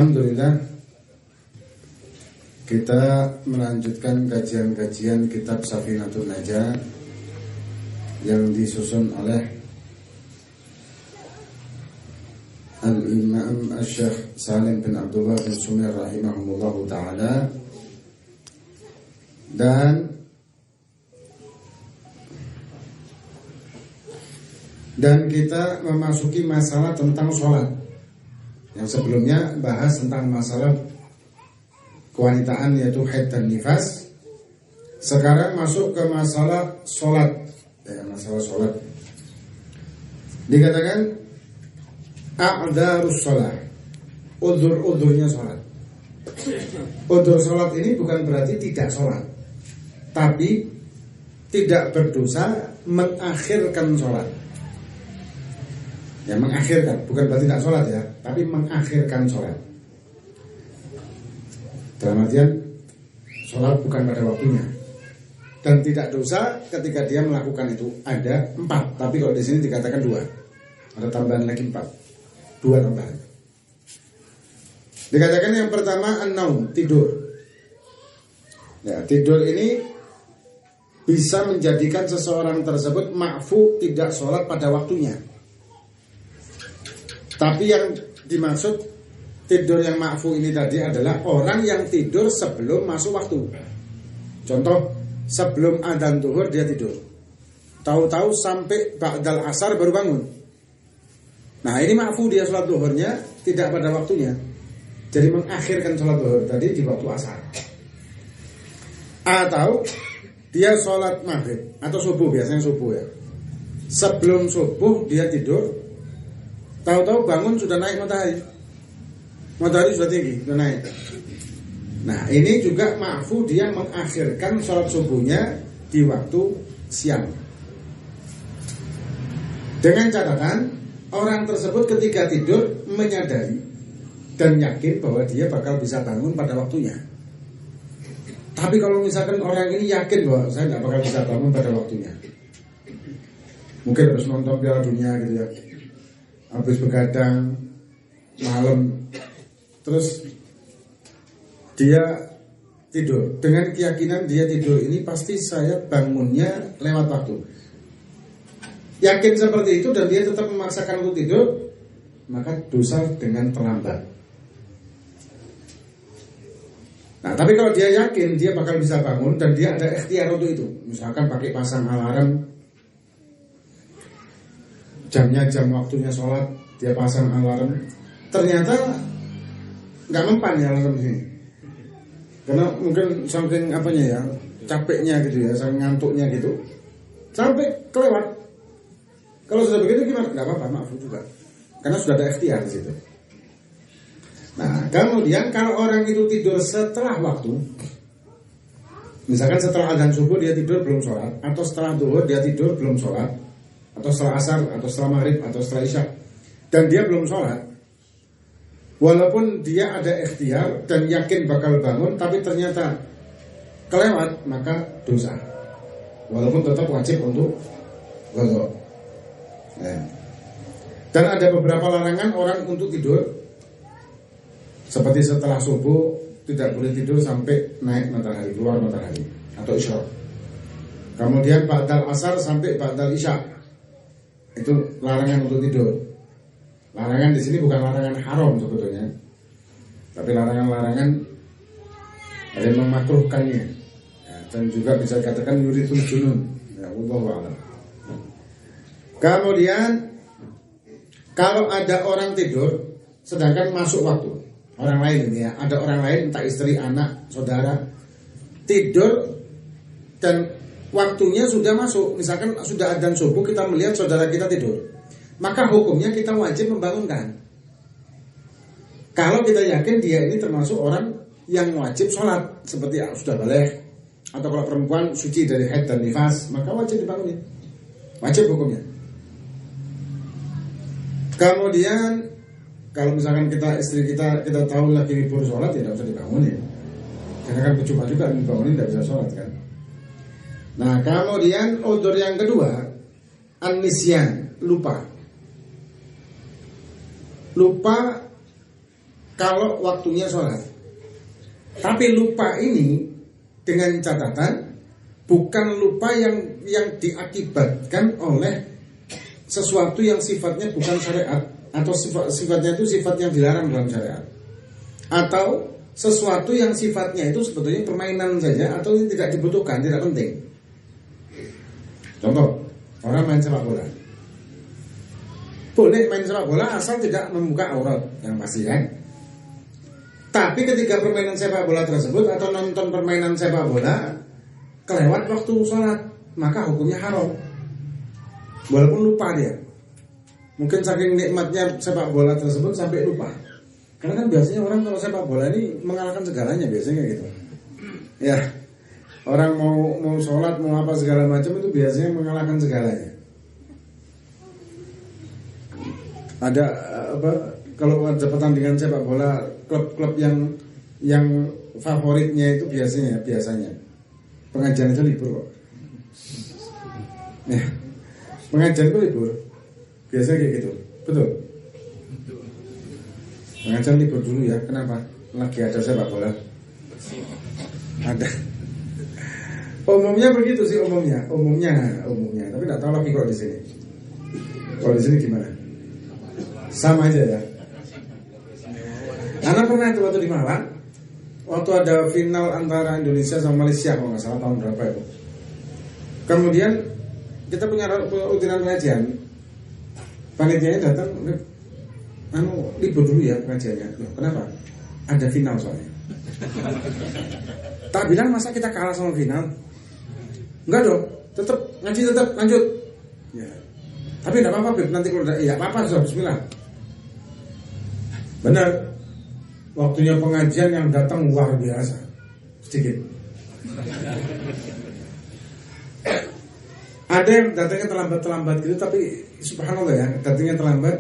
Alhamdulillah, kita melanjutkan kajian-kajian kitab Safinatun Najah yang disusun oleh Al-Imam Asy-Syaikh Salim bin Abdullah bin Sumair rahimahumullahu ta'ala. Dan kita memasuki masalah tentang sholat. Yang sebelumnya bahas tentang masalah kewanitaan, yaitu haid dan nifas. Sekarang masuk ke masalah sholat. Masalah sholat dikatakan a'dzarus sholat, udzur-udzurnya sholat. Udzur sholat ini bukan berarti tidak sholat, tapi tidak berdosa mengakhirkan sholat. Ya, mengakhirkan, bukan berarti tidak sholat ya, tapi mengakhirkan sholat. Dalam artian sholat bukan pada waktunya. Dan tidak dosa ketika dia melakukan itu. Ada 4, tapi kalau di sini dikatakan 2. Ada tambahan lagi 4, 2 tambahan. Dikatakan yang pertama an-naum, tidur. Ya, tidur ini bisa menjadikan seseorang tersebut ma'fu, tidak sholat pada waktunya. Tapi yang dimaksud tidur yang ma'fu ini tadi adalah orang yang tidur sebelum masuk waktu. Contoh, sebelum adzan zuhur dia tidur, tahu-tahu sampai ba'dal asar baru bangun. Nah, ini ma'fu, dia sholat zuhurnya tidak pada waktunya, jadi mengakhirkan sholat zuhur tadi di waktu asar. Atau dia sholat maghrib atau subuh, biasanya subuh ya, sebelum subuh dia tidur, tahu-tahu bangun sudah naik matahari sudah tinggi, sudah naik. Nah, ini juga ma'fu, dia mengakhirkan sholat subuhnya di waktu siang. Dengan catatan, orang tersebut ketika tidur menyadari dan yakin bahwa dia bakal bisa bangun pada waktunya. Tapi kalau misalkan orang ini yakin bahwa saya tidak bakal bisa bangun pada waktunya, mungkin habis nonton Piala Dunia gitu ya, habis begadang malam, terus dia tidur dengan keyakinan dia tidur ini pasti saya bangunnya lewat waktu. Yakin seperti itu dan dia tetap memaksakan untuk tidur, maka dosa dengan terlambat. Nah, tapi kalau dia yakin dia bakal bisa bangun dan dia ada ikhtiar untuk itu, misalkan pakai pasang alarm, jamnya jam waktunya sholat, dia pasang alarm, ternyata nggak mempan ya alarm ini. Karena mungkin saking apanya ya, capeknya gitu ya, saking ngantuknya gitu, sampai kelewat. Kalau sudah begitu gimana? Nggak apa-apa, maaf juga, karena sudah ada ikhtiar di situ. Nah, kemudian kalau orang itu tidur setelah waktu, misalkan setelah adzan subuh dia tidur belum sholat, atau setelah zuhur dia tidur belum sholat, atau setelah asar, atau setelah maghrib, atau setelah isya, dan dia belum sholat, walaupun dia ada ikhtiar dan yakin bakal bangun, tapi ternyata kelewat, maka dosa. Walaupun tetap wajib untuk qadha. Dan ada beberapa larangan orang untuk tidur, seperti setelah subuh tidak boleh tidur sampai naik matahari, keluar matahari, atau isyraq. Kemudian ba'dal asar sampai ba'dal isya, itu larangan untuk tidur. Larangan di sini bukan larangan haram sebetulnya, tapi larangan-larangan ada yang memakruhkannya, ya, dan juga bisa dikatakan yuridul junun. Ya, wallahu a'lam. Kemudian kalau ada orang tidur sedangkan masuk waktu, orang lain ini ya, ada orang lain entah istri, anak, saudara tidur dan waktunya sudah masuk, misalkan sudah adzan subuh, kita melihat saudara kita tidur, maka hukumnya kita wajib membangunkan. Kalau kita yakin dia ini termasuk orang yang wajib sholat, seperti sudah balik, atau kalau perempuan suci dari haid dan nifas, maka wajib dibangunin, wajib hukumnya. Kemudian kalau misalkan istri kita tahu lagi libur sholat, tidak usah dibangunin, karena kan percuma juga dibangunin, tidak bisa sholat kan. Nah, kemudian udzur yang kedua, an-nisyan, lupa. kalau waktunya sholat. Tapi lupa ini dengan catatan bukan lupa yang diakibatkan oleh sesuatu yang sifatnya bukan syariat, atau sifatnya itu sifat yang dilarang dalam syariat, atau sesuatu yang sifatnya itu sebetulnya permainan saja atau yang tidak dibutuhkan, tidak penting. Contoh, orang main sepak bola. Boleh main sepak bola asal tidak membuka aurat, yang pasti kan. Tapi ketika permainan sepak bola tersebut atau nonton permainan sepak bola kelewat waktu sholat, maka hukumnya haram. Walaupun lupa dia. Mungkin saking nikmatnya sepak bola tersebut sampai lupa. Karena kan biasanya orang kalau sepak bola ini mengalahkan segalanya biasanya gitu. Ya, orang mau sholat, mau apa segala macam itu biasanya mengalahkan segalanya. Ada kalau ada pertandingan sepak bola, klub-klub yang favoritnya itu biasanya pengajian itu libur kok. Ya, pengajian itu libur. Biasanya kayak gitu, betul. Pengajian libur dulu ya, kenapa? Lagi ada sepak bola. Ada. Umumnya begitu sih umumnya. Tapi nggak tahu lagi kalau di sini. Kalau di sini gimana? Sama aja ya. Anak pernah itu waktu di Malang, waktu ada final antara Indonesia sama Malaysia kalau nggak salah tahun berapa itu. Kemudian kita punya rutinan pengajian. Panitianya datang, libur dulu ya pengajiannya. Loh, kenapa? Ada final soalnya. Tak bilang masa kita kalah sama final? Enggak dong, tetap ngaji tetap lanjut. Ya. Tapi enggak apa-apa, Beb. Nanti kalau ya apa-apa, bismillah. Benar. Waktunya pengajian yang datang luar biasa. Sedikit. Ada yang datangnya terlambat gitu, tapi subhanallah ya, datangnya terlambat.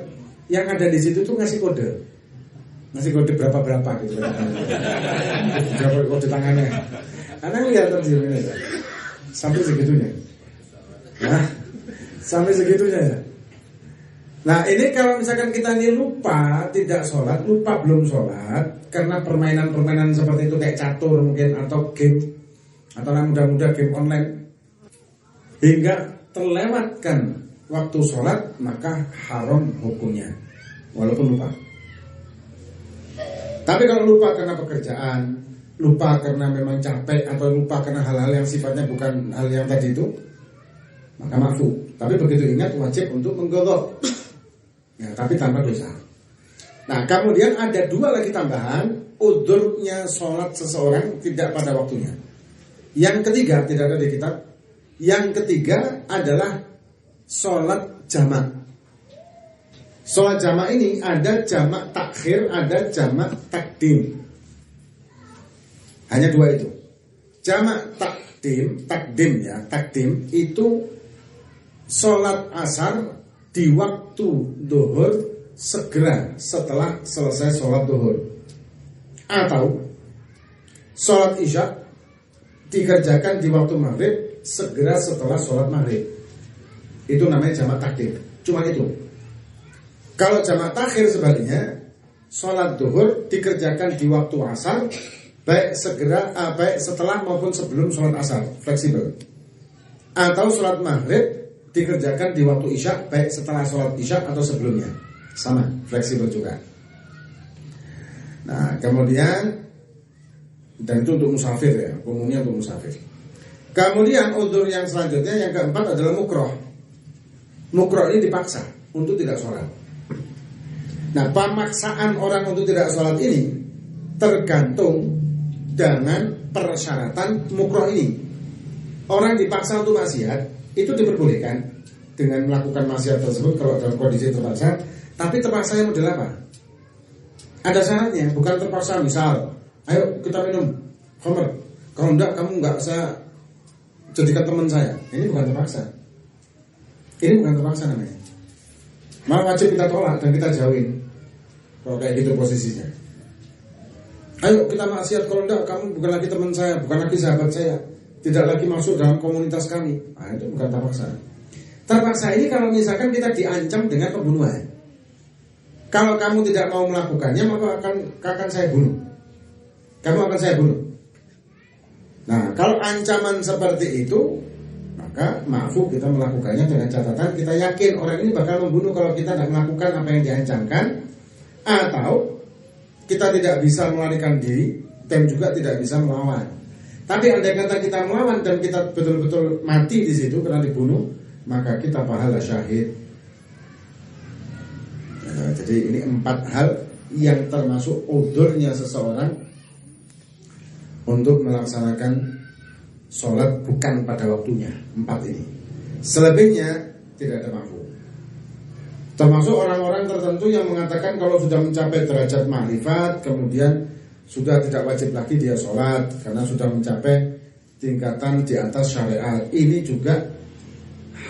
Yang ada di situ tuh ngasih kode berapa gitu. Berapa kode tangannya. Anak lihat terjun ini sampai segitunya. Nah, sampai segitunya ya. Nah ini kalau misalkan kita ini lupa tidak sholat, lupa belum sholat karena permainan seperti itu kayak catur mungkin atau game atau yang mudah-mudah game online, hingga terlewatkan waktu sholat, maka haram hukumnya walaupun lupa. Tapi kalau lupa karena pekerjaan, lupa karena memang capek, atau lupa karena hal-hal yang sifatnya bukan hal yang tadi itu, maka maafu. Tapi begitu ingat wajib untuk menggodok. Ya, tapi tanpa dosa. Nah, kemudian ada dua lagi tambahan, udhurnya sholat seseorang tidak pada waktunya. Yang ketiga, tidak ada di kitab. Yang ketiga adalah sholat jamak. Sholat jamak ini ada jamak takhir, ada jamak takdim. Hanya dua itu. Jamak takdim itu sholat asar di waktu duhur segera setelah selesai sholat duhur, atau sholat isya dikerjakan di waktu maghrib segera setelah sholat maghrib. Itu namanya jamak takdim. Cuma itu. Kalau jamak takhir sebaliknya, sholat duhur dikerjakan di waktu asar, baik setelah maupun sebelum sholat asar, fleksibel. Atau sholat maghrib dikerjakan di waktu isya, baik setelah sholat isya atau sebelumnya, sama, fleksibel juga. Nah kemudian, dan itu untuk musafir ya, umumnya untuk musafir. Kemudian udzur yang selanjutnya, yang keempat adalah mukroh. Mukroh ini dipaksa untuk tidak sholat. Nah pemaksaan orang untuk tidak sholat ini tergantung dengan persyaratan mukroh ini. Orang dipaksa untuk maksiat itu diperbolehkan dengan melakukan maksiat tersebut kalau dalam kondisi terpaksa. Tapi terpaksa yang model apa? Ada syaratnya, bukan terpaksa misal, ayo kita minum khamr, kalau enggak kamu enggak usah jadikan teman saya. Ini bukan terpaksa. Ini bukan terpaksa namanya. Malah wajib kita tolak dan kita jauhin kalau kayak gitu posisinya. Ayo kita maksiat, kalau enggak kamu bukan lagi teman saya, bukan lagi sahabat saya, tidak lagi masuk dalam komunitas kami. Nah, itu bukan terpaksa. Terpaksa ini kalau misalkan kita diancam dengan pembunuhan. Kalau kamu tidak mau melakukannya, maka akan saya bunuh. Kamu akan saya bunuh. Nah, kalau ancaman seperti itu, maka maafu kita melakukannya dengan catatan kita yakin orang ini bakal membunuh kalau kita tidak melakukan apa yang diancamkan, atau kita tidak bisa melarikan diri dan juga tidak bisa melawan. Tapi andai kata kita melawan dan kita betul-betul mati di situ karena dibunuh, maka kita pahala syahid. Jadi ini 4 hal yang termasuk udhurnya seseorang untuk melaksanakan sholat bukan pada waktunya. 4 ini. Selebihnya tidak ada mampu. Termasuk orang-orang tertentu yang mengatakan kalau sudah mencapai derajat ma'rifat, kemudian sudah tidak wajib lagi dia sholat karena sudah mencapai tingkatan di atas syariat. Ini juga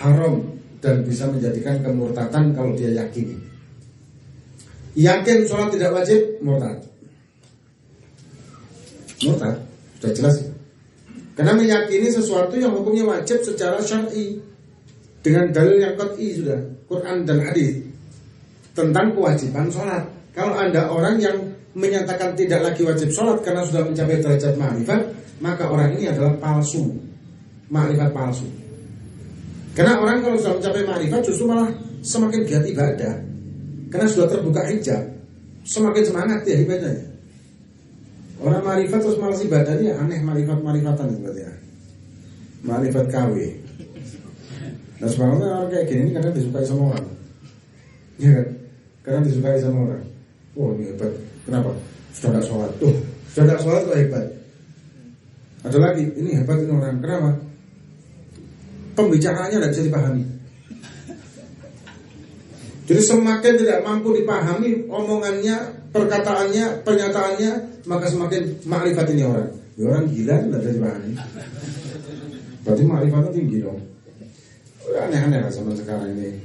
haram dan bisa menjadikan kemurtatan kalau dia yakini. Yakin sholat tidak wajib, murtad. Murtad, sudah jelas. Karena meyakini sesuatu yang hukumnya wajib secara syar'i dengan dalil yang qat'i sudah, Quran dan hadis tentang kewajiban sholat. Kalau ada orang yang menyatakan tidak lagi wajib sholat karena sudah mencapai derajat ma'rifat, maka orang ini adalah palsu, ma'rifat palsu. Karena orang kalau sudah mencapai ma'rifat justru malah semakin giat ibadah. Karena sudah terbuka hijab, semakin semangat ya ibadahnya. Orang ma'rifat terus malas ibadah ini aneh, ma'rifatan berarti ya. Ma'rifat KW. Nah sebenarnya orang kayak gini ini kadang disukai sama orang. Ya kan? Kadang disukai sama orang. Oh ini hebat. Kenapa? Sudah tidak sholat. Tuh, sudah tidak sholat kok hebat. Ada lagi, ini hebat ini orang. Kenapa? Pembicaraannya tidak bisa dipahami. Jadi semakin tidak mampu dipahami omongannya, perkataannya, pernyataannya, maka semakin makrifat ini orang. Ya orang gila tidak bisa dipahami. Berarti makrifatnya tinggi dong. Aneh-aneh lah zaman sekarang ini.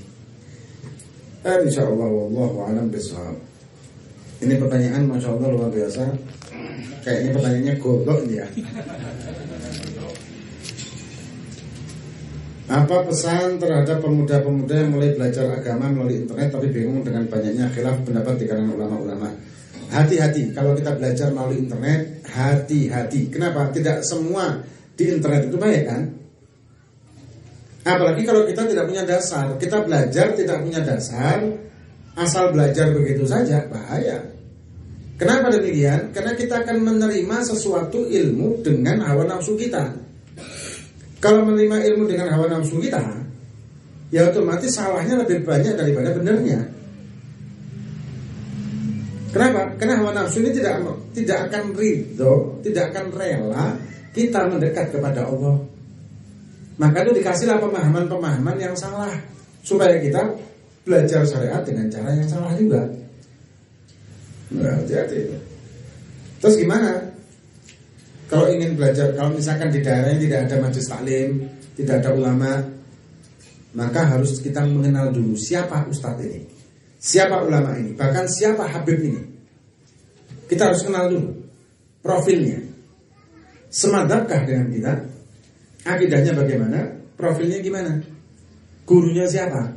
Insyaallah wallahu a'lam bishawab. Ini pertanyaan Masya Allah luar biasa. Kayaknya pertanyaannya goblok ini ya. Apa pesan terhadap pemuda-pemuda yang mulai belajar agama melalui internet tapi bingung dengan banyaknya khilaf pendapat di kalangan ulama-ulama? Hati-hati kalau kita belajar melalui internet, hati-hati. Kenapa? Tidak semua di internet itu baik kan? Apalagi kalau kita tidak punya dasar. Kita belajar tidak punya dasar, asal belajar begitu saja, bahaya. Kenapa demikian? Karena kita akan menerima sesuatu ilmu dengan hawa nafsu kita. Kalau menerima ilmu dengan hawa nafsu kita, ya otomatis salahnya lebih banyak daripada benernya. Kenapa? Karena hawa nafsu ini tidak akan ridho, tidak akan rela kita mendekat kepada Allah. Maka itu dikasihlah pemahaman-pemahaman yang salah supaya kita belajar syariat dengan cara yang salah juga. Nah, hati-hati. Terus gimana? Kalau ingin belajar, kalau misalkan di daerah yang tidak ada majelis taklim, tidak ada ulama, maka harus kita mengenal dulu siapa ustadz ini, siapa ulama ini, bahkan siapa habib ini. Kita harus kenal dulu profilnya. Semadapkah dengan kita? Akidahnya bagaimana? Profilnya gimana? Gurunya siapa?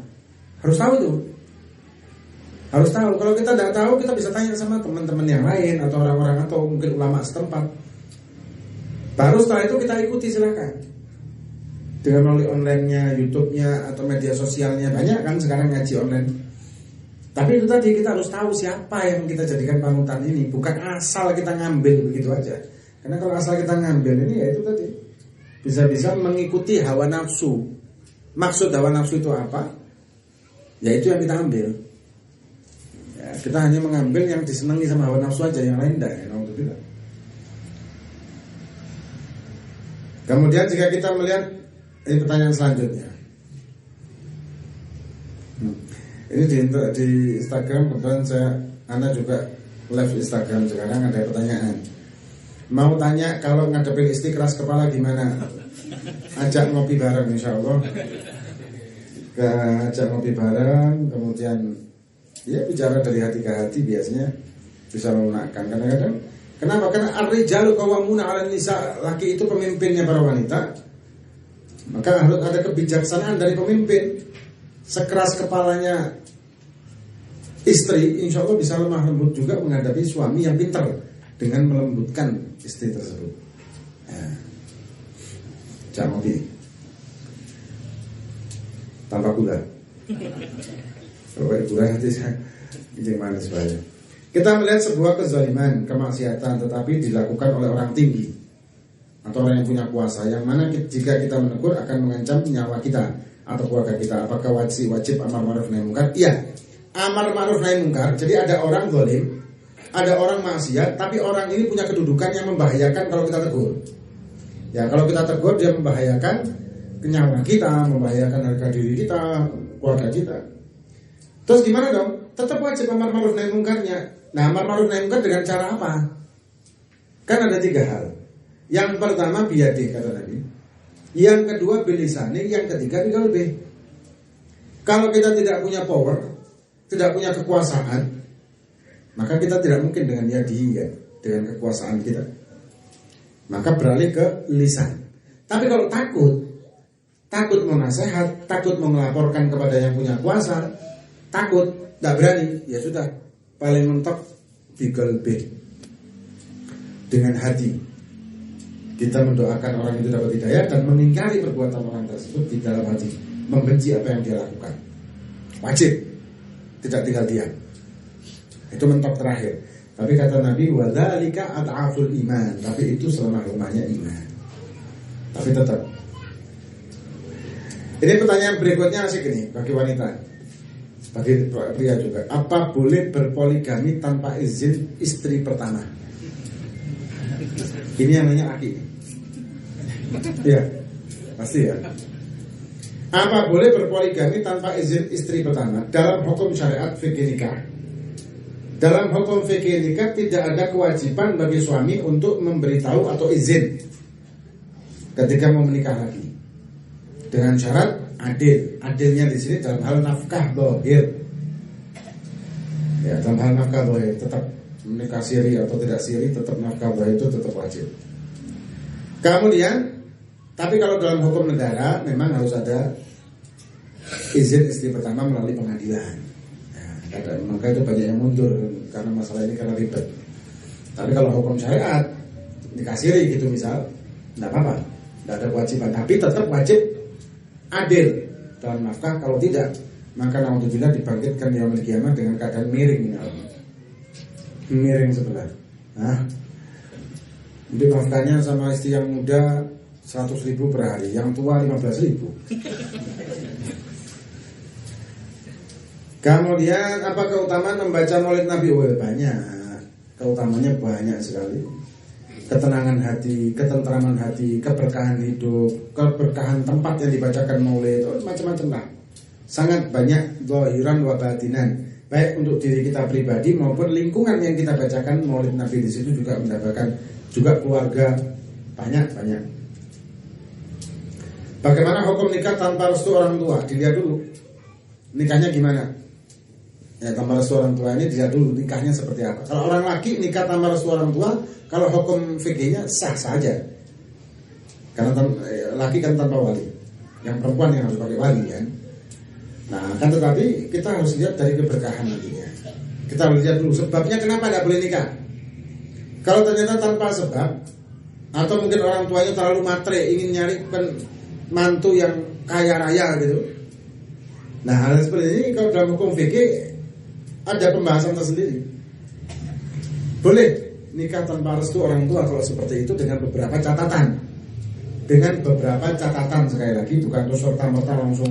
Harus tahu tuh. Harus tahu. Kalau kita tidak tahu, kita bisa tanya sama teman-teman yang lain atau orang-orang atau mungkin ulama setempat. Baru setelah itu kita ikuti silakan. Dengan melalui online-nya, YouTube-nya atau media sosialnya, banyak kan sekarang ngaji online. Tapi itu tadi kita harus tahu siapa yang kita jadikan panutan ini, bukan asal kita ngambil begitu aja. Karena kalau asal kita ngambil ini ya itu tadi bisa-bisa mengikuti hawa nafsu. Maksud hawa nafsu itu apa? Ya itu yang kita ambil. Ya, kita hanya mengambil yang disenangi sama hawa nafsu aja, yang lain enggak. Ya, kemudian jika kita melihat ini pertanyaan selanjutnya. Ini di Instagram kebetulan Anda juga live Instagram sekarang ada pertanyaan. Mau tanya kalau ngadepin istri keras kepala gimana? Ajak ngopi bareng insyaallah. Ajak ngopi bareng, kemudian ya bicara dari hati ke hati biasanya bisa melunakkan. Kadang-kadang kenapa? Karena ar-rijalu qawwamuna 'alan nisa, laki itu pemimpinnya para wanita. Maka harus ada kebijaksanaan dari pemimpin. Sekeras kepalanya istri istri insya Allah bisa lemah lembut juga menghadapi suami yang pintar dengan melembutkan istri tersebut. Jangan kopi tanpa gula. Kalau gula nanti saya manis banget. Kita melihat sebuah kezaliman, kemaksiatan, tetapi dilakukan oleh orang tinggi atau orang yang punya kuasa, yang mana jika kita menegur akan mengancam nyawa kita atau keluarga kita. Apakah wajib amar ma'ruf nahi munkar? Iya, amar ma'ruf nahi munkar. Jadi ada orang zalim, ada orang maksiat, tapi orang ini punya kedudukan yang membahayakan kalau kita tegur. Ya, kalau kita tegur dia membahayakan nyawa kita, membahayakan harga diri kita, keluarga kita. Terus gimana dong? Tetap wajib amar ma'ruf nahi munkarnya. Nah, amar ma'ruf nahi munkar dengan cara apa? Kan ada 3 hal. Yang pertama biyadih kata Nabi. Yang kedua bilisani, yang ketiga biqalbih. Kalau kita tidak punya power, tidak punya kekuasaan, maka kita tidak mungkin dengan yadihi ya, dengan kekuasaan kita. Maka beralih ke lisan. Tapi kalau takut mau nasihat, takut mau melaporkan kepada yang punya kuasa, takut, tidak berani, ya sudah, paling mentok biqalbih, dengan hati. Kita mendoakan orang itu dapat hidayah dan mengingkari perbuatan orang tersebut di dalam hati, membenci apa yang dia lakukan. Wajib, tidak tinggal diam. Itu mentok terakhir. Tapi kata Nabi, wadzalika ad'aful iman. Tapi itu selemah-lemahnya iman. Tapi tetap. Ini pertanyaan berikutnya asik ini bagi wanita, bagi pria juga. Apa boleh berpoligami tanpa izin istri pertama? Ini yang nanya Aki. Ya, pasti ya. Apa boleh berpoligami tanpa izin istri pertama? Dalam hukum syariat fikih nikah, dalam hukum fikih nikah tidak ada kewajiban bagi suami untuk memberitahu atau izin ketika mau menikah lagi, dengan syarat adil. Adilnya di sini dalam hal nafkah dhahir. Ya, dalam hal nafkah dhahir tetap menikah siri atau tidak siri, tetap nafkah dhahir itu tetap wajib. Kemudian, tapi kalau dalam hukum negara memang harus ada izin istri pertama melalui pengadilan. Ya, maka itu banyak yang mundur karena masalah ini karena ribet. Tapi kalau hukum syariat nikah siri gitu misal, tidak apa-apa, tidak ada kewajiban. Tapi tetap wajib adil dalam nafkah. Kalau tidak, maka naudzubillah dibangkitkan yaumul qiyamah dengan keadaan miring, miring sebelah. Nah, jadi nafkahnya sama istri yang muda 100.000 per hari, yang tua 15.000. Kemudian apa keutamaan membaca Maulid Nabi? Oh, banyak. Keutamanya banyak sekali. Ketenangan hati, ketentraman hati, keberkahan hidup, keberkahan tempat yang dibacakan Maulid, macam-macam lah. Sangat banyak zahiran wa batinan, baik untuk diri kita pribadi maupun lingkungan yang kita bacakan Maulid Nabi. Di situ juga mendapatkan juga keluarga, banyak. Bagaimana hukum nikah tanpa restu orang tua? Dilihat dulu nikahnya gimana. Ya, tanpa restu orang tua ini dilihat dulu nikahnya seperti apa. Kalau orang laki nikah tanpa restu orang tua, kalau hukum fikihnya sah saja. Karena laki kan tanpa wali, yang perempuan yang harus pakai wali kan. Nah, kan tetapi kita harus lihat dari keberkahan nantinya. Kita harus lihat dulu sebabnya kenapa tidak boleh nikah. Kalau ternyata tanpa sebab, atau mungkin orang tuanya terlalu matre, ingin nyari mantu yang kaya raya gitu. Nah, hal seperti ini kalau dalam hukum fikih ada pembahasan tersendiri. Boleh nikah tanpa restu orang tua kalau seperti itu dengan beberapa catatan. Dengan beberapa catatan, sekali lagi bukan terus serta-merta langsung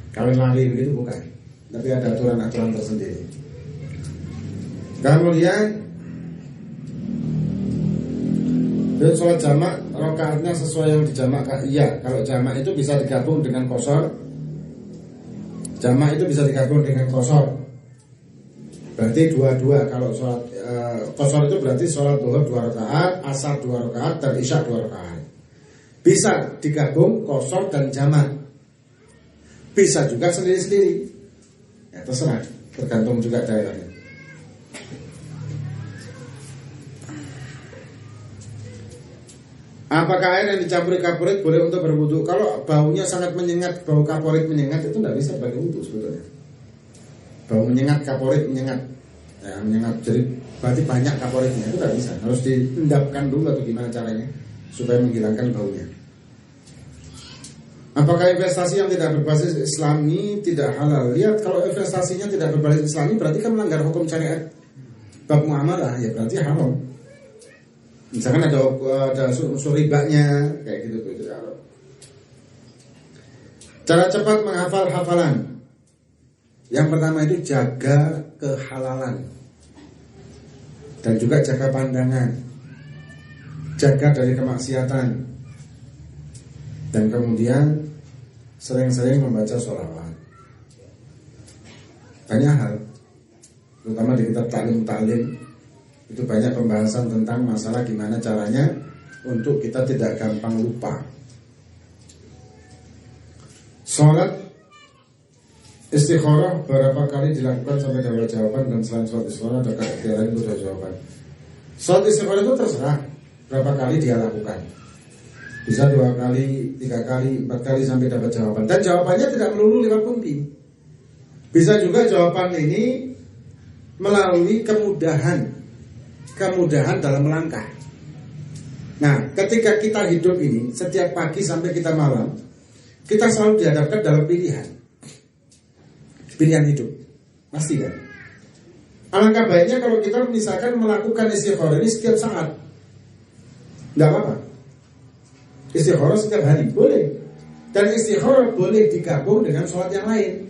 kawin lari begitu, bukan. Tapi ada aturan-aturan tersendiri. Kemudian dan sholat jamak rakaatnya sesuai yang dijamak. Iya, kalau jamak itu bisa digabung dengan qashar. Jamak itu bisa digabung dengan qashar. Berarti 2-2. Kalau sholat qashar itu berarti sholat zuhur 2 rakaat, asar 2 rakaat, dan isya 2 rakaat. Bisa digabung qashar dan jamak. Bisa juga sendiri-sendiri. Ya terserah, tergantung juga daerahnya. Apakah air yang dicampuri kaporit boleh untuk berwudu? Kalau baunya sangat menyengat, bau kaporit menyengat, itu tidak bisa bagi wudu sebetulnya. bau menyengat, kaporit menyengat, ya, menyengat, jadi berarti banyak kaporitnya, itu nggak bisa, harus diendapkan dulu atau gimana caranya supaya menghilangkan baunya. Apakah investasi yang tidak berbasis Islami tidak halal? Lihat, kalau investasinya tidak berbasis Islami berarti kan melanggar hukum syariat bab muamalah, ya berarti haram. Misalkan ada unsur ribanya kayak gitu, itu haram. Cara cepat menghafal hafalan. Yang pertama itu jaga kehalalan dan juga jaga pandangan, jaga dari kemaksiatan, dan kemudian sering-sering membaca sholawat. Banyak hal, terutama di kitab taklim itu banyak pembahasan tentang masalah gimana caranya untuk kita tidak gampang lupa. Sholat istikharah berapa kali dilakukan sampai dapat jawaban, dan selain sholat istikharah ada kekhtiaran itu ada jawaban. Sholat istikharah itu terserah berapa kali dia lakukan. Bisa 2 kali, 3 kali, 4 kali sampai dapat jawaban. Dan jawabannya tidak melulu lewat mimpi. Bisa juga jawaban ini melalui kemudahan dalam melangkah. Nah, ketika kita hidup ini, setiap pagi sampai kita malam, kita selalu dihadapkan dalam pilihan hidup, pasti kan? Alangkah baiknya kalau kita misalkan melakukan istikharah ini setiap saat, tidak apa-apa. Istikharah setiap hari boleh, dan istikharah boleh digabung dengan sholat yang lain.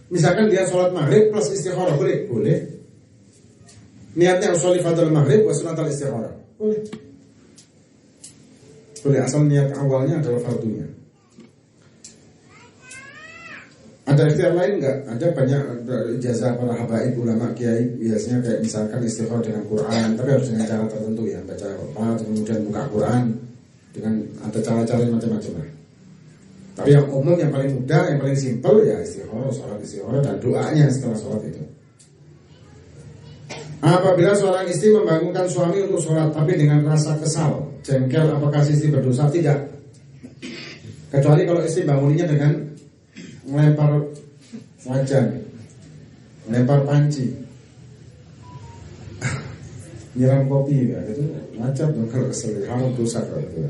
Misalkan dia sholat maghrib plus istikharah, boleh. Niatnya usolli fadl maghrib wa sunatal istikharah, boleh asal niat awalnya adalah fardunya. Ada ikhtiar lain enggak? Ada banyak ijazah para habaib, ulama, kiai, biasanya kayak misalkan istikharah dengan Quran, tapi harus dengan cara tertentu ya, baca Quran kemudian buka Quran, dengan ada cara-cara macam-macam lah. Tapi yang umum, yang paling mudah, yang paling simpel ya istikharah, sholat istikharah dan doanya setelah sholat itu. Apabila seorang istri membangunkan suami untuk sholat tapi dengan rasa kesal, jengkel, apakah istri berdosa? Tidak. Kecuali kalau istri banguninnya dengan melempar wajan, melempar panci, nyiram kopi, ya, itu macam dong kalau kesel, haram dosa kalau itu.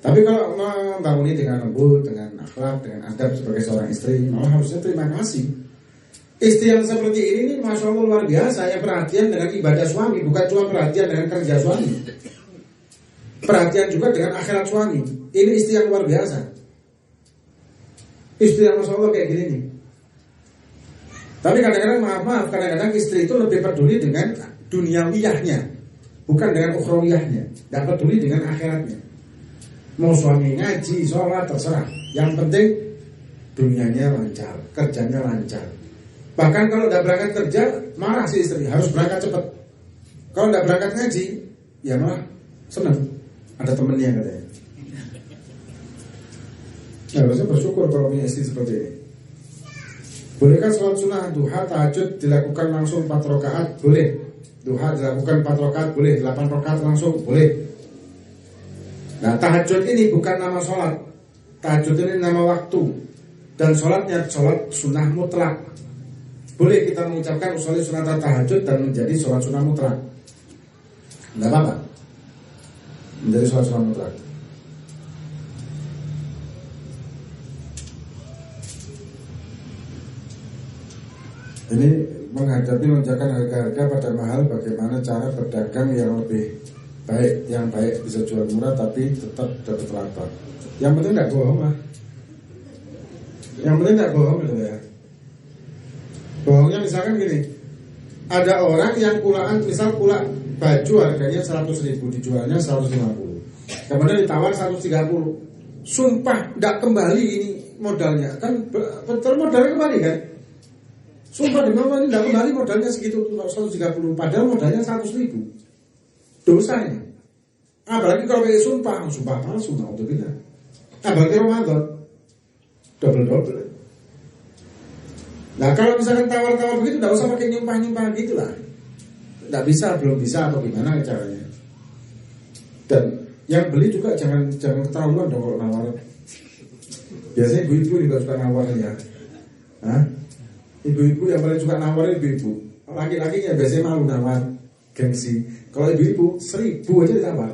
Tapi kalau membanguni dengan lembut, dengan akhlak, dengan adab sebagai seorang istri, malah harusnya terima kasih. Istri yang seperti ini Masya Allah luar biasa, yang perhatian dengan ibadah suami, bukan cuma perhatian dengan kerja suami, perhatian juga dengan akhirat suami. Ini istri yang luar biasa, istri yang Masya Allah kayak gini nih. Tapi kadang-kadang maaf, kadang-kadang istri itu lebih peduli dengan duniawiyahnya, bukan dengan ukhrawiyahnya. Tidak peduli dengan akhiratnya. Mau suami ngaji, sholat, terserah. Yang penting dunianya lancar, kerjanya lancar. Bahkan kalau tidak berangkat kerja, marah si istri, harus berangkat cepat. Kalau tidak berangkat ngaji, ya malah senang, ada temennya katanya. Nah, harusnya bersyukur kalau punya istri seperti ini. Bolehkah sholat sunnah duha tahajud dilakukan langsung 4 rakaat? Boleh. Duha dilakukan 4 rakaat, boleh. 8 rakaat langsung, boleh. Nah, tahajud ini bukan nama sholat. Tahajud ini nama waktu. Dan sholatnya sholat sunnah mutlak. Boleh kita mengucapkan usolli sunat tahajud dan menjadi sholat sunnah mutlak. Tidak apa-apa, menjadi sholat sunnah mutlak. Ini menghadapi lonjakan harga-harga pada mahal, bagaimana cara berdagang yang lebih baik, yang baik bisa jual murah tapi tetap dapat laba. Yang penting tidak bohong lah. Yang penting tidak bohong gitu ya. Bohongnya misalkan gini, ada orang yang kulaan, misal kulak baju harganya 100.000, dijualnya 150, kemudian ditawar 130. Sumpah tidak kembali ini modalnya, kan termodalnya kembali kan. Sumpah demi Allah ini tidak kembali modalnya segitu 130, padahal modalnya 100.000. Dosa ini. Apalagi kalau pakai sumpah palsu, naudzubillah. Apalagi Ramadan, double. Nah kalau misalkan tawar-tawar begitu, tidak usah pakai nyumpah gitu lah. Tidak bisa, belum bisa, apa gimana caranya. Dan yang beli juga jangan keterlaluan dong kalau nawar. Biasanya ibu-ibu juga suka nawar ya. Hah? Ibu-ibu yang paling suka nawarin ibu-ibu. Laki-lakinya biasanya malu nawar, gengsi. Kalau ibu-ibu 1000 aja ditawar.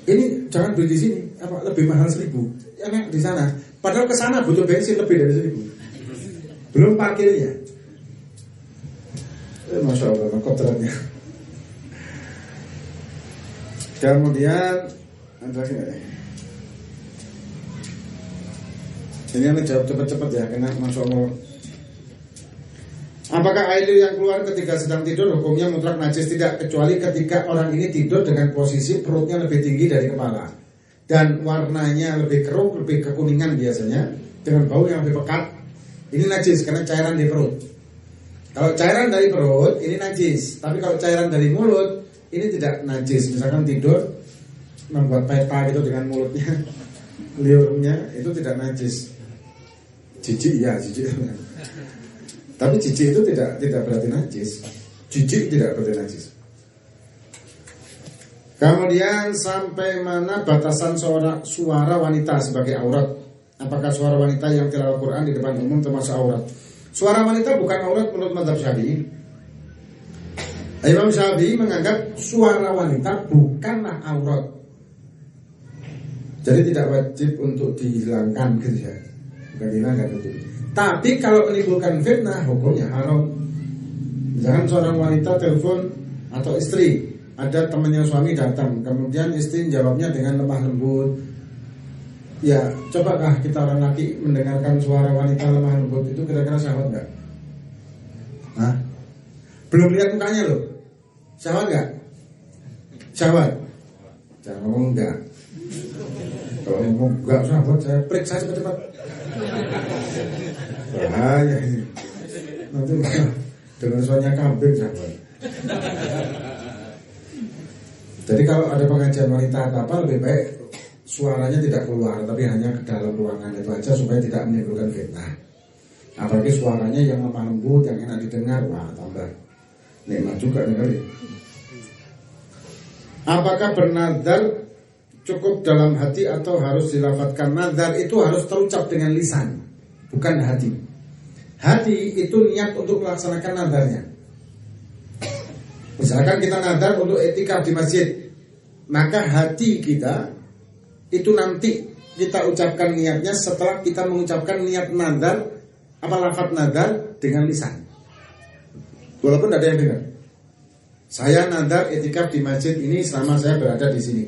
Ini jangan beli di sini, apa lebih mahal 1000. Enak di sana. Padahal ke sana butuh bensin lebih dari 1000. Belum parkirnya. Masya Allah, kodratnya. Kemudian ada lagi nggak? Ini yang jawab cepat-cepat ya, karena Masya Allah. Apakah air yang keluar ketika sedang tidur hukumnya mutlak najis? Tidak, kecuali ketika orang ini tidur dengan posisi perutnya lebih tinggi dari kepala dan warnanya lebih keruh, lebih kekuningan biasanya, dengan bau yang lebih pekat. Ini najis karena cairan di perut. Kalau cairan dari perut ini najis, tapi kalau cairan dari mulut ini tidak najis. Misalkan tidur membuat peta gitu dengan mulutnya, liurnya, itu tidak najis. Jijik ya, jijik. Tapi jijik itu tidak berarti najis. Jijik tidak berarti najis. Kemudian sampai mana batasan suara wanita sebagai aurat? Apakah suara wanita yang tilawah Quran di depan umum termasuk aurat? Suara wanita bukan aurat menurut mazhab Syafi'i. Imam Syafi'i menganggap suara wanita bukanlah aurat. Jadi tidak wajib untuk dihilangkan gitu ya. Bukan dihilangkan itu. Tapi kalau menimbulkan fitnah hukumnya haram. Misalkan seorang wanita telepon atau istri, ada temannya suami datang, kemudian istri jawabnya dengan lemah lembut. Ya, cobakah kita orang laki mendengarkan suara wanita lemah lembut itu kira-kira syahwat enggak? Hah? Belum lihat mukanya loh. Syahwat enggak? Syahwat? Jangan ngomong enggak. Kalau ngomong enggak syahwat, saya periksa cepat-cepat. Bahaya ini. Nanti dengan suaranya kambing syahwat. Jadi kalau ada pengajian wanita apa lebih baik suaranya tidak keluar, tapi hanya ke dalam ruangan itu aja supaya tidak menimbulkan fitnah. Apalagi suaranya yang lemah lembut, yang enak didengar, wah tambah nikmat juga nih kali. Apakah bernadar cukup dalam hati atau harus dilafadzkan? Nadar itu harus terucap dengan lisan, bukan hati. Hati itu niat untuk melaksanakan nadarnya. Misalkan kita nadar untuk etikaf di masjid, maka hati kita itu nanti kita ucapkan niatnya setelah kita mengucapkan niat nadar, apa lafaz nadar dengan lisan. Walaupun tidak ada yang dengar. Saya nadar etikaf di masjid ini selama saya berada di sini.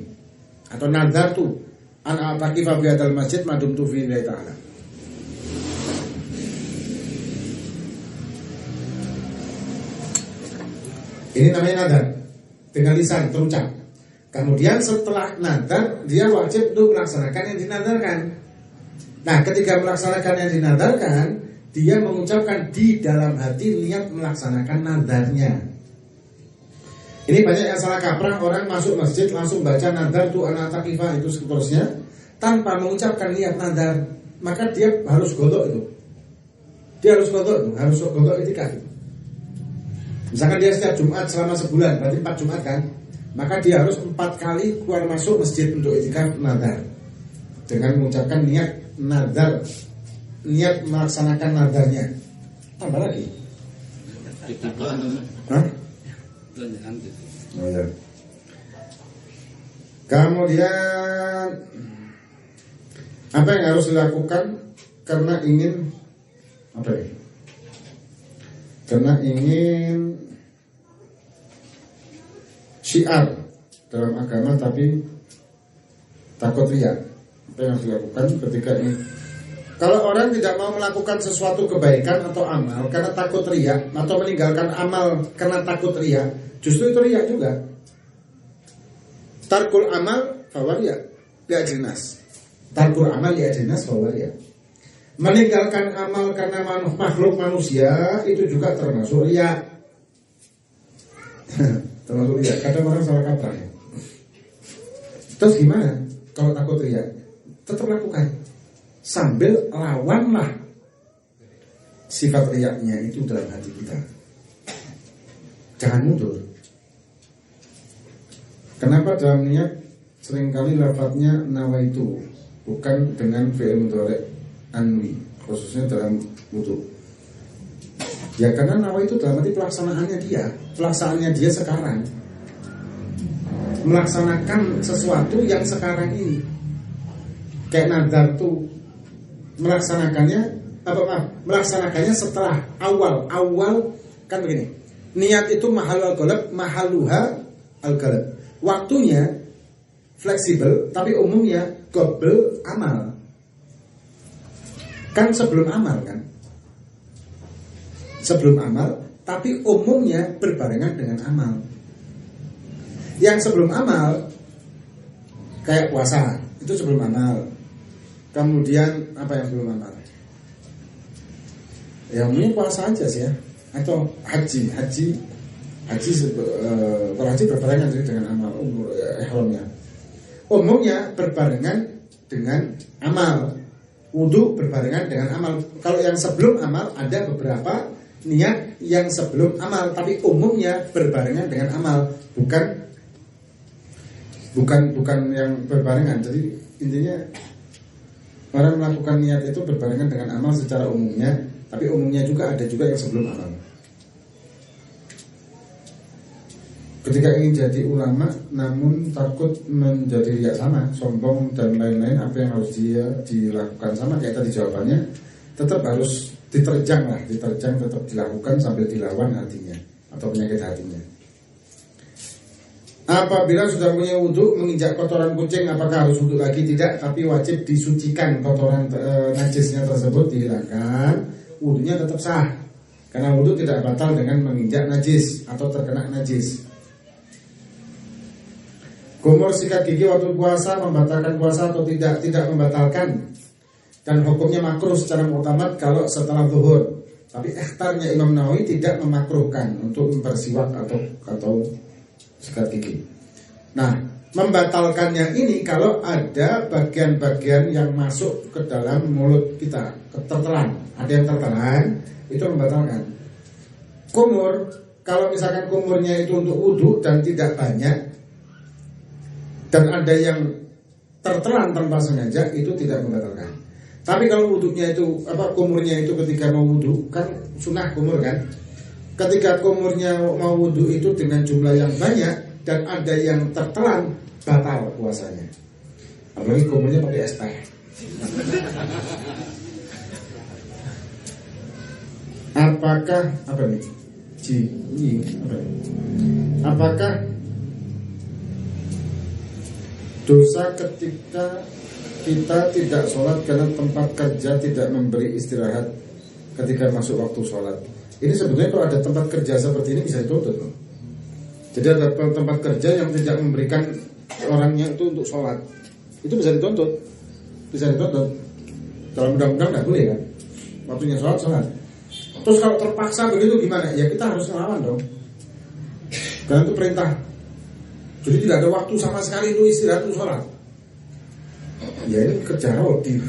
Atau nadar tuh an ataqifa fi hadzal masjid madumtu fi lillahi ta'ala. Ini namanya nadar dengan lisan terucap. Kemudian setelah nadar dia wajib untuk melaksanakan yang dinadarkan. Nah, ketika melaksanakan yang dinadarkan, dia mengucapkan di dalam hati niat melaksanakan nadarnya. Ini banyak yang salah kaprah, orang masuk masjid langsung baca nadar tu an ataqifa itu seterusnya tanpa mengucapkan niat nadar, maka dia harus godok itu. Dia harus godok itu, harus godok etikaf itu. Misalkan dia setiap Jumat selama sebulan, berarti 4 Jumat kan? Maka dia harus 4 kali keluar masuk masjid untuk etikaf nadar dengan mengucapkan niat nadar, niat melaksanakan nadarnya. Tambah lagi. Hah? Oh, ya. Kemudian apa yang harus dilakukan karena ingin apa ya? Karena ingin syiar dalam agama tapi takut riya. Apa yang harus dilakukan ketika ini? Kalau orang tidak mau melakukan sesuatu kebaikan atau amal karena takut riya, atau meninggalkan amal karena takut riya, justru itu riya juga. Tarkul amal fawariya ya jelas. Tarkul amal ya jelas fawariya. Meninggalkan amal karena makhluk manusia itu juga termasuk riya. Termasuk riya. Kadang orang salah kaprah. Terus gimana kalau takut riya? Tetap lakukan sambil lawanlah sifat riyanya itu dalam hati kita. Jangan mundur. Kenapa dalam niat seringkali lafadznya nawaitu bukan dengan fi'il mudhari' anwi? khususnya dalam wudhu. Ya karena nawa itu dalam arti pelaksanaannya dia sekarang, melaksanakan sesuatu yang sekarang ini. Kayak nadar tuh melaksanakannya setelah awal kan begini. Niat itu mahaluha al-qalb. Waktunya fleksibel tapi umumnya qabl amal. Kan sebelum amal kan? Sebelum amal tapi umumnya berbarengan dengan amal. Yang sebelum amal kayak puasa itu sebelum amal. Kemudian apa yang belum amal? Ya umumnya puasa aja sih ya. Atau haji kalau haji berbarengan dengan amal ihramnya. Umumnya berbarengan dengan amal. Wudu berbarengan dengan amal. Kalau yang sebelum amal ada beberapa niat yang sebelum amal, tapi umumnya berbarengan dengan amal, bukan yang berbarengan. Jadi intinya orang melakukan niat itu berbarengan dengan amal secara umumnya, tapi umumnya juga ada juga yang sebelum amal. Ketika ingin jadi ulama namun takut menjadi riya sama, sombong dan lain-lain, apa yang harus dia dilakukan? Sama kayak tadi jawabannya, tetap harus diterjang, tetap dilakukan sambil dilawan hatinya atau penyakit hatinya. Apabila sudah punya wudhu menginjak kotoran kucing, apakah harus wudhu lagi? Tidak, tapi wajib disucikan kotoran najisnya tersebut, dihilangkan. Wudhunya tetap sah, karena wudhu tidak batal dengan menginjak najis atau terkena najis. Kumur sikat gigi waktu puasa membatalkan puasa atau tidak? Tidak membatalkan. Dan hukumnya makruh secara mu'tamad kalau setelah zuhur. Tapi ikhtarnya Imam Nawawi tidak memakruhkan untuk bersiwak atau sikat gigi. Nah, membatalkannya ini kalau ada bagian-bagian yang masuk ke dalam mulut kita, tertelan. Ada yang tertelan, itu membatalkan. Kumur, kalau misalkan kumurnya itu untuk wudhu dan tidak banyak, dan ada yang tertelan tanpa sengaja, itu tidak membatalkan. Tapi kalau wudhunya itu kumurnya itu ketika mau wudhu, kan sunnah kumur kan. Ketika kumurnya mau wudhu itu dengan jumlah yang banyak dan ada yang tertelan, batal puasanya. Apalagi kumurnya pakai es teh. Apakah Apakah dosa ketika kita tidak sholat karena tempat kerja tidak memberi istirahat ketika masuk waktu sholat? Ini sebetulnya kalau ada tempat kerja seperti ini bisa dituntut. Jadi ada tempat kerja yang tidak memberikan orangnya itu untuk sholat, itu bisa dituntut. Kalau undang-undang nggak boleh kan, waktunya sholat. Terus kalau terpaksa begitu gimana? Ya kita harus melawan dong, karena itu perintah. Jadi tidak ada waktu sama sekali itu istirahat untuk sholat. Ya ini kerja roti.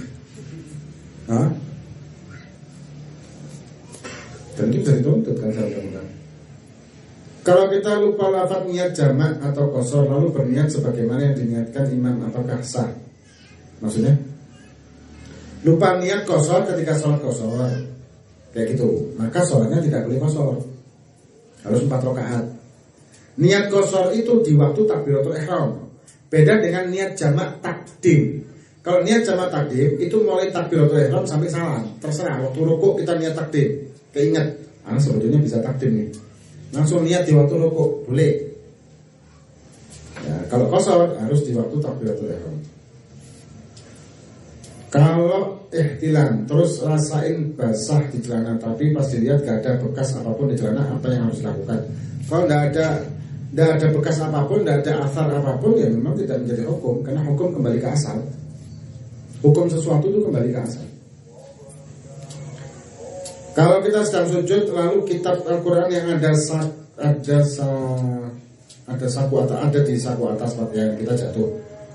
Dan itu bisa dituntut kan saya undang-undang. Kalau kita lupa lafaz niat jamak atau qashar lalu berniat sebagaimana yang diniatkan imam, apakah sah? Maksudnya lupa niat qashar ketika sholat qashar kayak gitu, maka sholatnya tidak boleh qashar, harus 4 rakaat. Niat qashar itu di waktu takbiratul ihram. Beda dengan niat jamak takdim. Kalau niat jamak takdim itu mulai takbiratul ihram sampai salam, terserah. Waktu rukuk kita niat takdim, keinget, sebetulnya bisa takdim nih. Langsung niat di waktu rukuk, boleh. Ya, kalau qashar harus di waktu takbiratul ihram. Kalau ihtilam terus rasain basah di celana, tapi pas dilihat gak ada bekas apapun di celana, apa yang harus dilakukan? Kalau tidak ada bekas apapun, tidak ada asar apapun, ya memang tidak menjadi hukum, karena hukum kembali ke asal. Hukum sesuatu itu kembali ke asal. Kalau kita sedang sujud lalu kitab Al-Quran yang ada saku atas, ada di saku atas yang kita jatuh,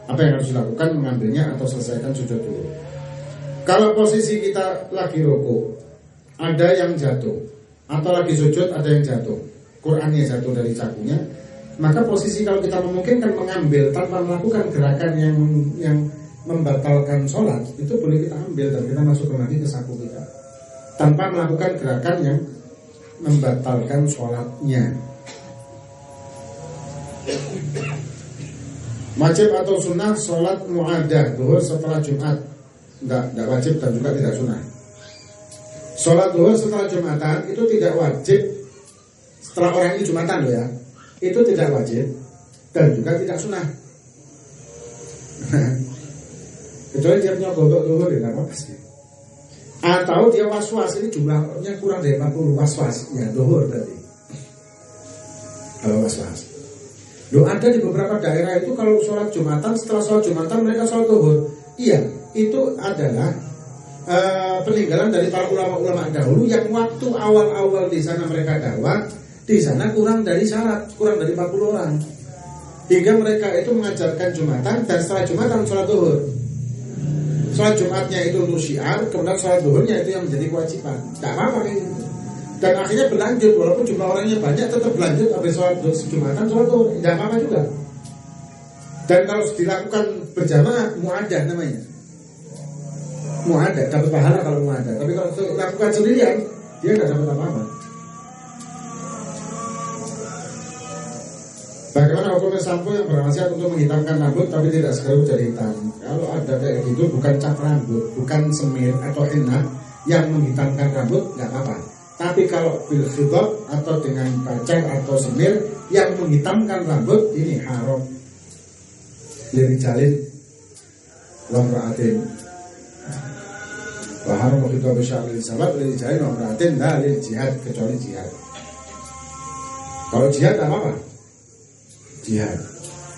apa yang harus dilakukan? Mengambilnya atau selesaikan sujud dulu. Kalau posisi kita lagi rukuk, ada yang jatuh, atau lagi sujud ada yang jatuh, Qurannya jatuh dari sakunya, maka posisi kalau kita memungkinkan mengambil tanpa melakukan gerakan membatalkan sholat, itu boleh kita ambil dan kita masukkan lagi ke saku kita tanpa melakukan gerakan yang membatalkan sholatnya. Wajib atau sunnah sholat mu'adah duhur setelah Jumat? Enggak wajib dan juga tidak sunnah. Sholat duhur setelah Jumatan itu tidak wajib. Setelah orang ini Jumatan loh ya, itu tidak wajib dan juga tidak sunnah. Kecuali dia punya godok duhur ya nggak apa-apa sih. Atau dia was-was, ini jumlahnya kurang dari 40 was-was ya duhur berarti. Kalau was-was. Loh, ada di beberapa daerah itu kalau sholat Jumatan, setelah sholat Jumatan mereka sholat duhur. Iya, itu adalah peninggalan dari para ulama-ulama dahulu yang waktu awal-awal di sana mereka dakwah, di sana kurang dari syarat, kurang dari 40 orang. Hingga mereka itu mengajarkan Jumatan dan setelah Jumatan sholat duhur. Sholat Jumatnya itu untuk syiar, kemudian sholat duhurnya itu yang menjadi kewajiban. Tidak apa-apa kayak gitu. Dan akhirnya berlanjut, walaupun jumlah orangnya banyak tetap berlanjut habis sholat Jumatan, sholat duhur. Tidak apa-apa juga. Dan kalau dilakukan berjamaah, mu'adah namanya. Mu'adah, dapat pahala kalau mu'adah. Tapi kalau dilakukan sendirian, dia tidak dapat apa-apa. Bagaimana hukumnya sampo yang berwasiat untuk menghitamkan rambut tapi tidak segera menjadi hitam? Kalau ada kayak gitu, bukan cat rambut, bukan semir atau henna yang menghitamkan rambut, nggak apa-apa. Tapi kalau bil khidab atau dengan pacar atau semir yang menghitamkan rambut, ini haram. Liri jalin wamra'atin wa haram khidab syar'i salat liri jalin wamra'atin la lil jihad, kecuali jihad. Kalau jihad apa-apa? Jihad.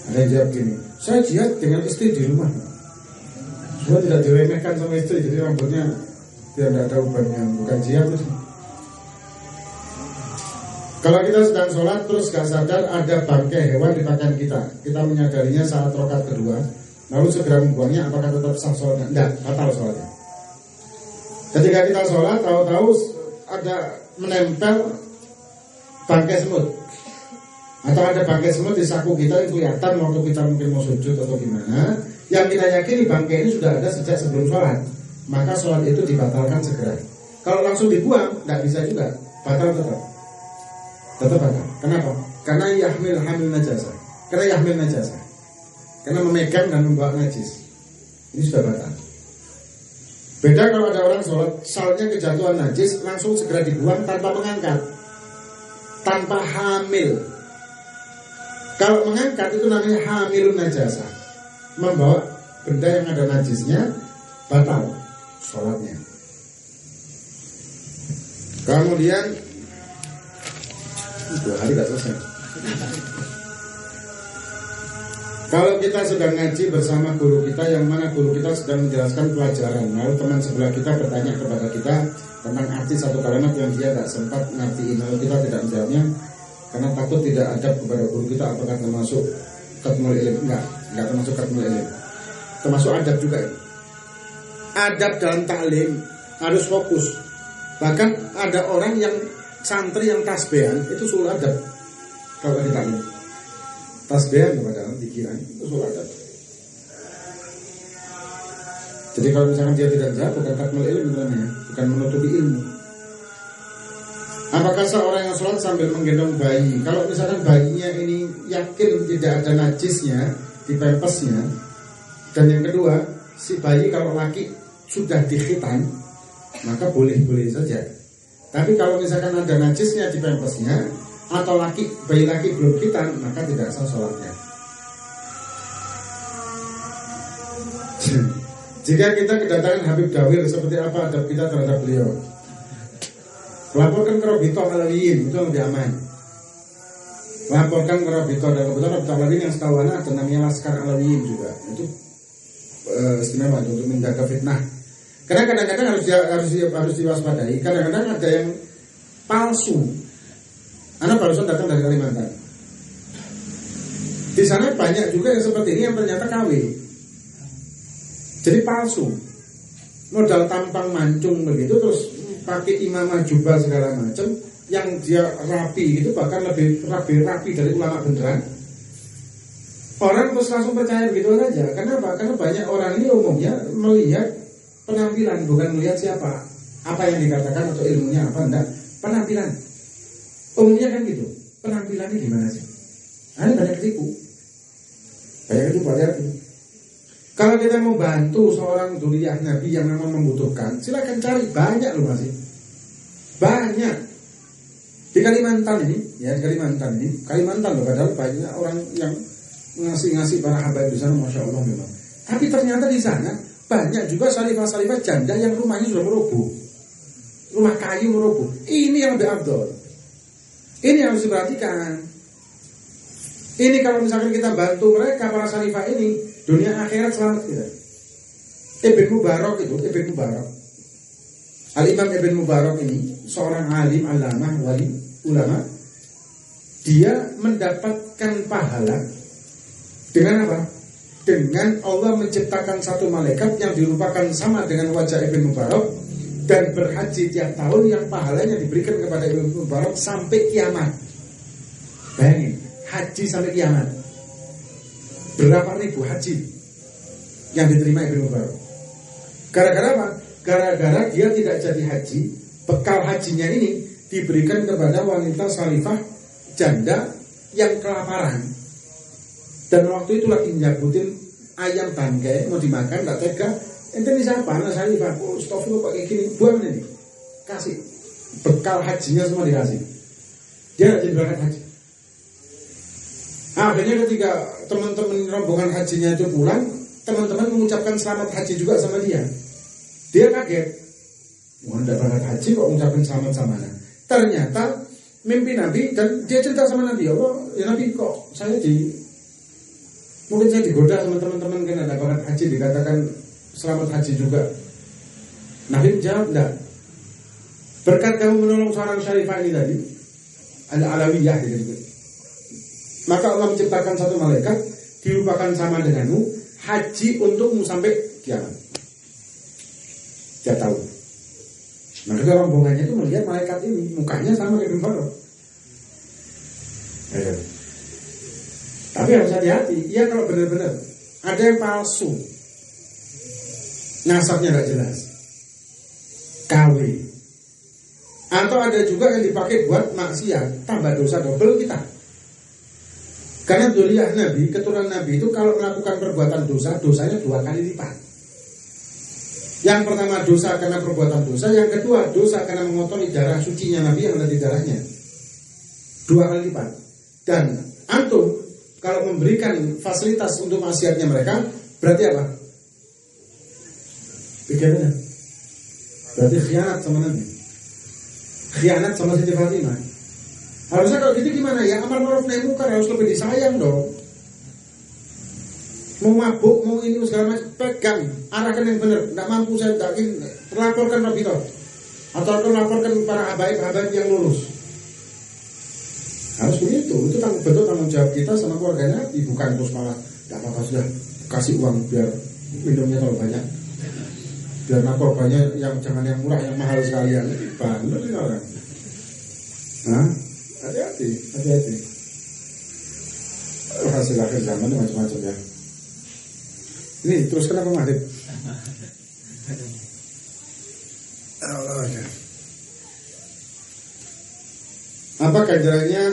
Ada yang jawab gini, saya jihad dengan istri di rumah. Semua tidak diremehkan sama istri, jadi rambutnya biar tidak ada ubannya. Bukan jihad itu. Kalau kita sedang sholat terus gak sadar ada bangkai hewan di pakaian kita menyadarinya saat rakaat kedua, lalu segera membuangnya, apakah tetap sah sholatnya? Tidak, batal sholatnya. Ketika kita sholat, tahu-tahu ada menempel bangkai semut, atau ada bangkai semut di saku kita yang kelihatan waktu kita mungkin mau sujud atau gimana, yang kita yakini bangkai ini sudah ada sejak sebelum sholat, maka sholat itu dibatalkan segera. Kalau langsung dibuang, tidak bisa juga, batal tetap batal. Kenapa? Karena hamil najasa. Karena memegang dan membawa najis. Ini sudah batal. Beda kalau ada orang sholat, salnya kejatuhan najis, langsung segera dibuang tanpa mengangkat, tanpa hamil. Kalau mengangkat itu namanya hamilun najasa, membawa benda yang ada najisnya, batal sholatnya. Kemudian 2 hari gak selesai. Kalau kita sedang ngaji bersama guru kita, yang mana guru kita sedang menjelaskan pelajaran, lalu teman sebelah kita bertanya kepada kita tentang arti satu kalimat yang dia tak sempat ngertiin, lalu kita tidak menjawabnya karena takut tidak adab kepada guru kita, apakah termasuk katmul ilm? Enggak termasuk katmul ilm. Termasuk adab juga ini. Adab dalam taklim harus fokus. Bahkan ada orang yang santri yang tasbihan itu sul adab. Kalau di taklim tasbihan kepada orang dikira itu sul adab. Jadi kalau misalkan dia tidak jawab, bukan katmul ilm namanya, bukan menutupi ilmu. Apakah seorang yang sholat sambil menggendong bayi, kalau misalkan bayinya ini yakin tidak ada najisnya di pempesnya, dan yang kedua si bayi kalau laki sudah dikhitan, maka boleh-boleh saja. Tapi kalau misalkan ada najisnya di pempesnya, atau bayi laki belum khitan, maka tidak sah sholatnya. Jika kita kedatangan Habib Dawir, seperti apa adab kita terhadap beliau? Laporkan ke Robito Alawiyin, itu lebih aman. Laporkan ke Robito, dan kebetulan Robito Alawiyin yang setahu anak ada namanya Laskar Alawiyin juga. Itu istimewa untuk menjaga fitnah. Karena kadang-kadang harus diwaspadai. Kadang-kadang ada yang palsu. Anak barusan datang dari Kalimantan. Di sana banyak juga yang seperti ini yang ternyata KW. Jadi palsu. Modal tampang mancung begitu, terus pakai imamah jubah segala macam, yang dia rapi itu bahkan lebih rapi dari ulama beneran. Orang terus langsung percaya begitu saja. Kenapa? Karena banyak orang ini umumnya melihat penampilan, bukan melihat siapa, apa yang dikatakan atau ilmunya apa, enggak. Penampilan. Umumnya kan gitu. Penampilannya gimana sih? Ada banyak ketipu. Banyak ketipu, hati-hati. Kalau kita mau bantu seorang dzurriyyah Nabi yang memang membutuhkan, silakan cari, banyak loh masih. Banyak. Di Kalimantan ini, ya di Kalimantan loh, padahal banyak orang yang ngasih para habaib di sana, masya Allah memang. Tapi ternyata di sana banyak juga salifah-salifah janda yang rumahnya sudah meroboh, rumah kayu meroboh. Ini yang lebih afdol. Ini yang harus diperhatikan. Ini kalau misalkan kita bantu mereka para salifah ini, dunia akhirat selamat kita. Ibn Mubarak itu, Ibn Mubarak, Al-Imam Ibn Mubarak ini seorang alim alamah wali ulama. Dia mendapatkan pahala dengan apa? Dengan Allah menciptakan satu malaikat yang dirupakan sama dengan wajah Ibn Mubarak dan berhaji tiap tahun yang pahalanya diberikan kepada Ibn Mubarak sampai kiamat. Bayangin, haji sampai kiamat. Berapa ribu haji yang diterima Ibn Mubarak. Gara-gara apa? Gara-gara dia tidak jadi haji, bekal hajinya ini diberikan kepada wanita salifah janda yang kelaparan. Dan waktu itu lagi nyabutin ayam bangkai mau dimakan, tak tega. Ente ini siapa? Anak salifah. Oh, stop lu pakai gini, buang ini. Kasih bekal hajinya semua dikasih. Dia jadi berangkat haji. Akhirnya ketika teman-teman rombongan hajinya itu pulang, teman-teman mengucapkan selamat haji juga sama dia. Dia kaget. Wah, tidak berangkat haji kok mengucapkan selamat sama Nabi. Ternyata mimpi Nabi, dan dia cerita sama Nabi, Allah, ya Nabi kok saya mungkin saya digoda sama teman-teman kan ada berangkat haji dikatakan selamat haji juga. Nabi menjawab, enggak. Berkat kamu menolong seorang syarifah ini tadi, Al-Alawiyah gitu. Maka Allah menciptakan satu malaikat dirupakan sama denganmu, haji untukmu sampai kiamat. Tiap tahun. Maka rombongannya itu melihat malaikat ini, mukanya sama kayak Ibn Mubarak. Tapi harus hati-hati. Iya kalau benar-benar ada yang palsu, nasabnya nggak jelas, KW, atau ada juga yang dipakai buat maksiat, tambah dosa double kita. Karena dzurriyyah Nabi, keturunan Nabi itu kalau melakukan perbuatan dosa, dosanya 2 kali lipat. Yang pertama dosa karena perbuatan dosa, yang kedua dosa karena mengotori darah sucinya Nabi yang ada di darahnya. 2 kali lipat. Dan antum kalau memberikan fasilitas untuk maksiatnya mereka, berarti apa? Pikirnya berarti khianat sama Nabi, khianat sama Siti Fatimah. Harusnya kalau gitu gimana ya? Amar ma'ruf nahi munkar harus lebih disayang dong. Mau mabuk, mau ini segala macam, pegang, arahkan yang benar. Tidak mampu saya yakin, laporkan Nabi toh, atau laporkan para habaib-habaib yang lulus. Harus begitu. Itu betul tanggung jawab kita sama keluarganya. Bukan terus malah tidak apa-apa sudah kasih uang biar minumnya terlalu banyak, biar narkobanya yang jangan yang murah, yang mahal sekalian. Bandel ini orang. Hah? Hati-hati. Hasil akhir zaman itu macam-macam ya. Ini terus kenapa Madib? Allah ya. Apa ganjarannya?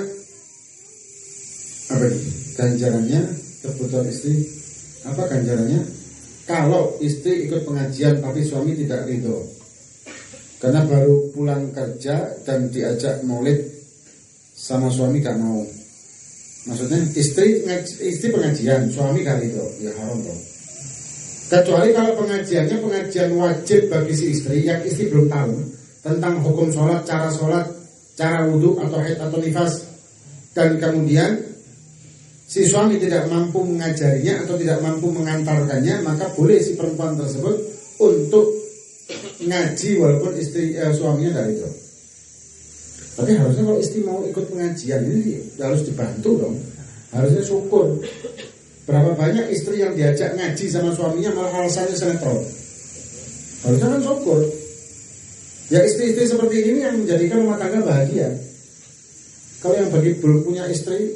Apa ini? Ganjarannya kebutuhan istri. Apa ganjarannya? Kalau istri ikut pengajian tapi suami tidak ridho, karena baru pulang kerja dan diajak maulid sama suami gak mau. Maksudnya istri pengajian, suami gak ridho, ya haram dong. Kecuali kalau pengajiannya pengajian wajib bagi si istri yang istri belum tahu tentang hukum sholat, cara wudhu atau haid atau nifas, dan kemudian si suami tidak mampu mengajarinya atau tidak mampu mengantarkannya, maka boleh si perempuan tersebut untuk ngaji walaupun suaminya dari itu. Tapi harusnya kalau istri mau ikut pengajian ini harus dibantu dong, harusnya syukur. Berapa banyak istri yang diajak ngaji sama suaminya malah alasannya sinetron. Harusnya kan syukur. Ya istri-istri seperti ini yang menjadikan rumah tangga bahagia. Kalau yang belum punya istri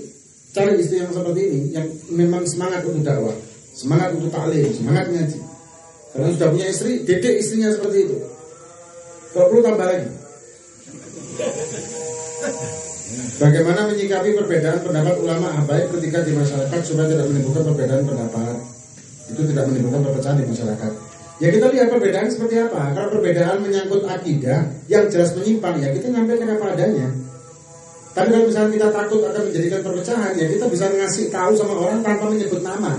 cari istri yang seperti ini, yang memang semangat untuk dakwah, semangat untuk taklim, semangat ngaji. Kalau sudah punya istri, didik istrinya seperti itu. Kalau perlu tambah lagi. Bagaimana menyikapi perbedaan pendapat ulama habaib ketika di masyarakat supaya tidak menimbulkan perbedaan pendapat? Itu tidak menimbulkan perpecahan di masyarakat. Ya kita lihat perbedaan seperti apa. Kalau perbedaan menyangkut akidah yang jelas menyimpang, ya kita nyampaikan apa adanya. Tapi kalau misalnya kita takut akan menjadikan perpecahan, ya kita bisa ngasih tahu sama orang tanpa menyebut nama.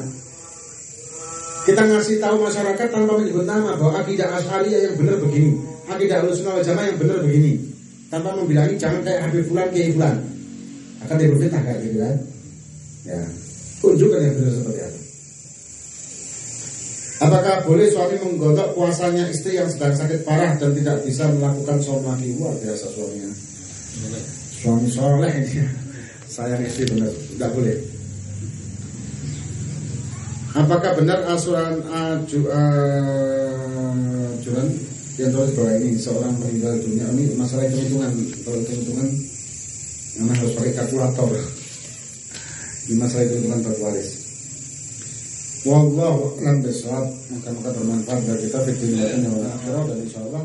Kita ngasih tahu masyarakat tanpa menyebut nama bahwa akidah Asy'ariyah yang benar begini, akidah Ahlussunnah wal Jamaah yang benar begini, tanpa membilangi jangan kayak Habib Fulan, Kiai Fulan. Akan dibuktikan kayak gitu kan? Ya, tunjukkan yang benar seperti apa. Apakah boleh suami menggodok puasanya istri yang sedang sakit parah dan tidak bisa melakukan saum lagi? Luar biasa suaminya. Suami soleh ini. Sayang istri benar, tidak boleh. Apakah benar asuran ajuran yang terus bahwa ini seorang meninggal dunia ini masalah hitung-hitungan? Kalau hitung-hitungan memang harus pakai kalkulator. Ini masalah hitung-hitungan berwaris. Wallahu a'lam bishawab. Maka bermanfaat bagi kita di dunia dan akhirat dan insyaallah